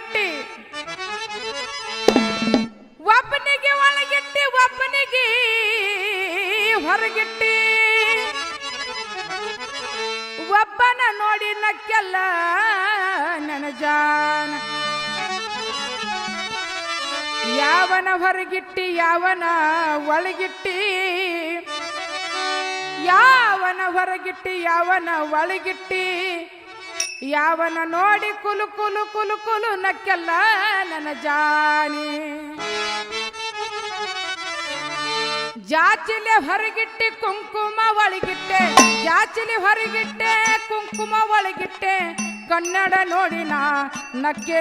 ಒಳಗಿಟ್ಟಿ ಒಬ್ಬನಿಗೆ ಒಳಗಿಟ್ಟಿ ಒಬ್ಬನಿಗೆ ಹೊರಗಿಟ್ಟಿ ಒಬ್ಬನ ನೋಡಿ ನಕ್ಕೆಲ್ಲ ನನ್ನ ಜಾನ ಯಾವನ ಹೊರಗಿಟ್ಟಿ ಯಾವನ ಒಳಗಿಟ್ಟಿ ಯಾವನ ಹೊರಗಿಟ್ಟಿ ಯಾವನ ಒಳಗಿಟ್ಟಿ ಯಾವನ ನೋಡಿ ಕುಲು ಕುಲು ಕುಲು ಕುಲು ನಕ್ಕೆಲ್ಲ ನನ್ನ ಜಾನಿ ಜಾಚಿಲೆ ಹೊರಗಿಟ್ಟೆ ಕುಂಕುಮ ಒಳಗಿಟ್ಟೆ ಜಾಚಿಲೆ ಹೊರಗಿಟ್ಟೆ ಕುಂಕುಮ ಒಳಗಿಟ್ಟೆ ಕನ್ನಡ ನೋಡಿನ ನಕ್ಕೆ